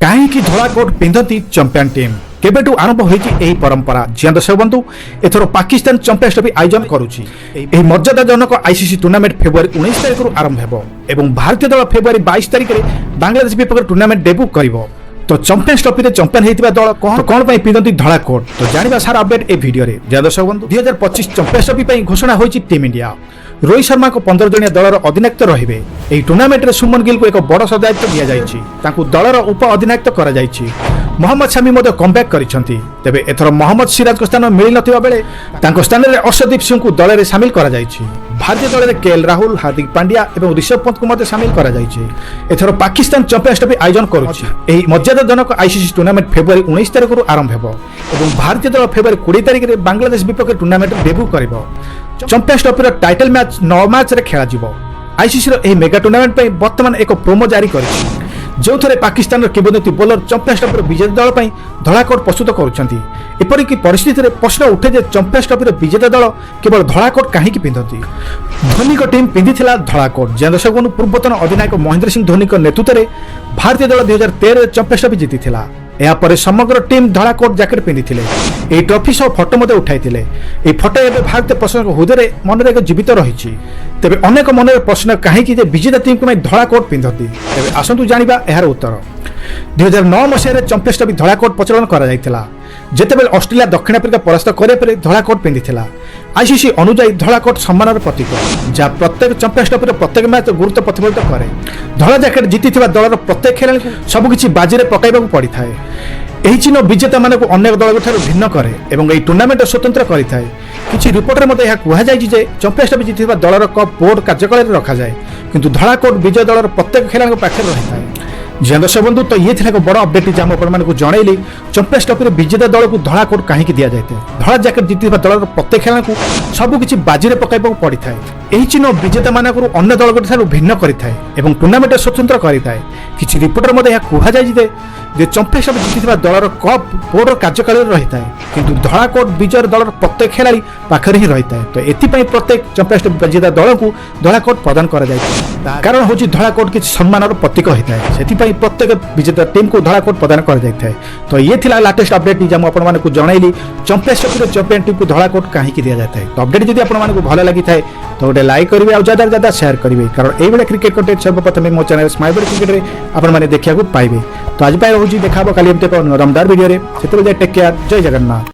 କାହିଁକି ଧଳା କୋଟ୍ ପିନ୍ଧନ୍ତି ଚମ୍ପିଆନ୍ ଟିମ୍? କେବେଠୁ ଆରମ୍ଭ ହୋଇଛି ଏହି ପରମ୍ପରା? ଜିଆ ଦର୍ଶକ ବନ୍ଧୁ, ଏଥର ପାକିସ୍ତାନ ଚମ୍ପିଆନ୍ସ ଟ୍ରଫି ଆୟୋଜନ କରୁଛି। ଏହି ମର୍ଯ୍ୟାଦାଜନକ ଆଇସିସି ଟୁର୍ଣ୍ଣାମେଣ୍ଟ ଫେବୃଆରୀ 19 ତାରିଖରୁ ଆରମ୍ଭ ହେବ ଏବଂ ଭାରତୀୟ ଦଳ ଫେବୃଆରୀ 22 ତାରିଖରେ ବାଂଲାଦେଶ ବିପକ୍ଷରେ ଟୁର୍ଣ୍ଣାମେଣ୍ଟ ଡେବ୍ୟୁ କରିବ। ତ ଚମ୍ପିଆନ୍ସ ଟ୍ରଫିରେ ଚମ୍ପିଆନ୍ ହୋଇଥିବା ଦଳ କ'ଣ ପାଇଁ ପିନ୍ଧନ୍ତି ଧଳା କୋଟ୍? ତ ଜାଣିବା ସାରା ଅପଡେଟ୍ ଏ ଭିଡିଓରେ। ଜିଆ ଦର୍ଶକ ବନ୍ଧୁ, 2025 ଚମ୍ପିଆନ୍ସ ଟ୍ରଫି ପାଇଁ ଘୋଷଣା ହୋଇଛି ଟିମ୍ ଇଣ୍ଡିଆ। ରୋହିତ ଶର୍ମାଙ୍କ 15 ଜଣିଆ ଦଳର ଅଧିନାୟକ ରହିବେ। ଏହି ଟୁର୍ଣ୍ଣାମେଣ୍ଟରେ ସୁମନ ଗିଲଙ୍କୁ ଏକ ବଡ଼ ଦାୟିତ୍ୱ ଦିଆଯାଇଛି। ତାଙ୍କୁ ଦଳର ଉପ ଅଧିନାୟକ କରାଯାଇଛି। ମହମ୍ମଦ ସାମି ମଧ୍ୟ କମ୍ବ୍ୟାକ୍ କରିଛନ୍ତି। ତେବେ ଏଥର ମହମ୍ମଦ ସିରାଜଙ୍କ ସ୍ଥାନ ମିଳିନଥିବା ବେଳେ ତାଙ୍କ ସ୍ଥାନରେ ଅର୍ଷଦୀପ ସିଂଙ୍କୁ ଦଳରେ ସାମିଲ କରାଯାଇଛି। ଭାରତୀୟ ଦଳରେ କେଏଲ୍ ରାହୁଲ, ହାର୍ଦ୍ଦିକ ପାଣ୍ଡ୍ୟା ଏବଂ ରିଷଭ ପନ୍ତଙ୍କୁ ମଧ୍ୟ ସାମିଲ କରାଯାଇଛି। ଏଥର ପାକିସ୍ତାନ ଚମ୍ପିଆନ୍ସ ଟ୍ରଫି ଆୟୋଜନ କରୁଛି। ଏହି ମର୍ଯ୍ୟାଦାଜନକ ଆଇସିସି ଟୁର୍ଣ୍ଣାମେଣ୍ଟ ଫେବୃଆରୀ 19 ତାରିଖରୁ ଆରମ୍ଭ ହେବ ଏବଂ ଭାରତୀୟ ଦଳ ଫେବୃଆରୀ 20 ତାରିଖରେ ବାଂଲାଦେଶ ବିପକ୍ଷରେ ଟୁର୍ଣ୍ଣାମେଣ୍ଟରେ ଡେବ୍ୟୁ କରିବ। ଚମ୍ପିଆନ୍ସ ଟ୍ରଫିର ଟାଇଟଲ ମ୍ୟାଚ୍ 9 ମାର୍ଚ୍ଚରେ ଖେଳାଯିବ। ଆଇସିସିର ଏହି ମେଗା ଟୁର୍ଣ୍ଣାମେଣ୍ଟ ପାଇଁ ବର୍ତ୍ତମାନ ଏକ ପ୍ରୋମୋ ଜାରି କରିଛି, ଯେଉଁଥିରେ ପାକିସ୍ତାନର କିମ୍ବଦନ୍ତୀ ବୋଲର ଚମ୍ପିଆନ୍ସ ଟ୍ରଫିର ବିଜେତା ଦଳ ପାଇଁ ଧଳା କୋଟ୍ ପ୍ରସ୍ତୁତ କରୁଛନ୍ତି। ଏପରିକି ପରିସ୍ଥିତିରେ ପ୍ରଶ୍ନ ଉଠେ ଯେ ଚମ୍ପିଆନ୍ସ ଟ୍ରଫିର ବିଜେତା ଦଳ କେବଳ ଧଳା କୋଟ୍ କାହିଁକି ପିନ୍ଧନ୍ତି? ଧୋନିଙ୍କ ଟିମ୍ ପିନ୍ଧିଥିଲା ଧଳା କୋଟ୍। ଯେଉଁ ଦର୍ଶକ ବନ୍ଧୁ, ପୂର୍ବତନ ଅଧିନାୟକ ମହେନ୍ଦ୍ର ସିଂ ଧୋନିଙ୍କ ନେତୃତ୍ୱରେ ଭାରତୀୟ ଦଳ 2013ରେ ଚମ୍ପିଆନ୍ସ ଟ୍ରଫି ଜିତିଥିଲା। ଏହାପରେ ସମଗ୍ର ଟିମ୍ ଧଳା କୋଟ୍ ଜ୍ୟାକେଟ୍ ପିନ୍ଧିଥିଲେ। ଏହି ଟ୍ରଫି ସହ ଫଟୋ ମଧ୍ୟ ଉଠାଇଥିଲେ। ଏହି ଫଟୋ ଏବେ ଭାରତୀୟ ପ୍ରଶଂସକଙ୍କ ହୃଦୟରେ ମନରେ ଏକ ଜୀବିତ ରହିଛି। ତେବେ ଅନେକ ମନରେ ପ୍ରଶ୍ନ, କାହିଁକି ଯେ ବିଜେତା ଟିମ୍ଙ୍କ ପାଇଁ ଧଳା କୋଟ୍ ପିନ୍ଧନ୍ତି? ତେବେ ଆସନ୍ତୁ ଜାଣିବା ଏହାର ଉତ୍ତର। 2009 ମସିହାରେ ଚମ୍ପିଆନ୍ସ ଟ୍ରଫି ଧଳା କୋଟ୍ ପ୍ରଚଳନ କରାଯାଇଥିଲା, ଯେତେବେଳେ ଅଷ୍ଟ୍ରେଲିଆ ଦକ୍ଷିଣ ଆଫ୍ରିକା ପରାସ୍ତ କରିବା ପରେ ଧଳା କୋଟ୍ ପିନ୍ଧିଥିଲା। ଆଇସିସି ଅନୁଯାୟୀ ଧଳା କୋଟ୍ ସମ୍ମାନର ପ୍ରତୀକ, ଯାହା ପ୍ରତ୍ୟେକ ଚମ୍ପିଆନ୍ସ ଟ୍ରଫିର ପ୍ରତ୍ୟେକ ମ୍ୟାଚ୍ ଗୁରୁତ୍ୱ ପ୍ରତିଫଳିତ କରେ। ଧଳା ଜ୍ୟାକେଟ୍ ଜିତିଥିବା ଦଳର ପ୍ରତ୍ୟେକ ଖେଳାଳିଙ୍କୁ ସବୁକିଛି ବାଜିରେ ପକାଇବାକୁ ପଡ଼ିଥାଏ। ଏହି ଚିହ୍ନ ବିଜେତାମାନଙ୍କୁ ଅନେକ ଦଳଠାରୁ ଭିନ୍ନ କରେ ଏବଂ ଏହି ଟୁର୍ଣ୍ଣାମେଣ୍ଟ ସ୍ୱତନ୍ତ୍ର କରିଥାଏ। କିଛି ରିପୋର୍ଟରେ ମଧ୍ୟ ଏହା କୁହାଯାଇଛି ଯେ ଚମ୍ପିଆନ୍ସ ଟ୍ରଫି ଜିତିଥିବା ଦଳର କପ୍ ବୋର୍ଡ କାର୍ଯ୍ୟାଳୟରେ ରଖାଯାଏ, କିନ୍ତୁ ଧଳା କୋଟ୍ ବିଜୟ ଦଳର ପ୍ରତ୍ୟେକ ଖେଳାଳିଙ୍କ ପାଖରେ ରହିଥାଏ। ଜିଆ ଦର୍ଶକ ବନ୍ଧୁ, ତ ଇଏ ଥିଲା ଏକ ବଡ଼ ଅପଡେଟ୍ ଯାହା ମୁଁ ଆପଣମାନଙ୍କୁ ଜଣାଇଲି। ଚମ୍ପିଆନ୍ସ ଟ୍ରଫିରେ ବିଜେତା ଦଳକୁ ଧଳା କୋଟ୍ କାହିଁକି ଦିଆଯାଇଥାଏ? ଧଳା ଜ୍ୟାକେଟ୍ ଜିତିଥିବା ଦଳର ପ୍ରତ୍ୟେକ ଖେଳାଳିଙ୍କୁ ସବୁକିଛି ବାଜିରେ ପକାଇବାକୁ ପଡ଼ିଥାଏ। ଏହି ଚିହ୍ନ ବିଜେତାମାନଙ୍କରୁ ଅନ୍ୟ ଦଳଠାରୁ ଭିନ୍ନ କରିଥାଏ ଏବଂ ଟୁର୍ଣ୍ଣାମେଣ୍ଟ ସ୍ୱତନ୍ତ୍ର କରିଥାଏ। କିଛି ରିପୋର୍ଟରେ ମଧ୍ୟ ଏହା କୁହାଯାଇଛି ଯେ ଚମ୍ପିଆନ୍ସ ଟ୍ରଫି ଜିତିଥିବା ଦଳର କପ୍ ବୋର୍ଡର କାର୍ଯ୍ୟକାଳରେ ରହିଥାଏ, କିନ୍ତୁ ଧଳା କୋଟ୍ ବିଜୟ ଦଳର ପ୍ରତ୍ୟେକ ଖେଳାଳି ପାଖରେ ହିଁ ରହିଥାଏ। ତ ଏଥିପାଇଁ ପ୍ରତ୍ୟେକ ଚମ୍ପିଆନ୍ସ ଟ୍ରଫି ବିଜେତା ଦଳକୁ ଧଳା କୋଟ୍ ପ୍ରଦାନ କରାଯାଇଥାଏ। କାରଣ ହେଉଛି ଧଳା କୋଟ୍ କିଛି ସମ୍ମାନର ପ୍ରତୀକ ହୋଇଥାଏ। ସେଥିପାଇଁ ପ୍ରତ୍ୟେକ ବିଜେତା ଟିମ୍କୁ ଧଳା କୋଟ୍ ପ୍ରଦାନ କରାଯାଇଥାଏ। ତ ଇଏ ଥିଲା ଲାଟେଷ୍ଟ ଅପଡେଟ୍ ଯାହା ମୁଁ ଆପଣମାନଙ୍କୁ ଜଣାଇଲି। ଚମ୍ପିଆନ୍ସ ଟ୍ରଫିରେ ଚମ୍ପିଆନ୍ ଟିମ୍କୁ ଧଳା କୋଟ୍ କାହିଁକି ଦିଆଯାଇଥାଏ? ତ ଅପଡେଟ୍ ଯଦି ଆପଣମାନଙ୍କୁ ଭଲ ଲାଗିଥାଏ ତ ଗୋଟେ ଲାଇକ୍ କରିବେ ଆଉ ज़्यादा ସେୟାର କରିବେ, କାରଣ এইଭଳିଆ କ୍ରିକେଟ୍ କଣ୍ଟେଣ୍ଟ ସର୍ବପ୍ରଥମେ ମୋ ଚ୍ୟାନେଲ୍ ସ୍ମାଇଲ୍ ବଡି କ୍ରିକେଟରେ ଆପଣମାନେ ଦେଖିବାକୁ ପାଇବେ। ତ ଆଜି ପାଇଁ ରହୁଛି, ଦେଖା ହେବ କାଲି ଏମିତି ଏକ ଦମଦାର ଭିଡ଼ିଓରେ। ସେତେବେଳେ ଯାଏ ଟେକ୍ କେୟାର। ଜୟ ଜଗନ୍ନାଥ।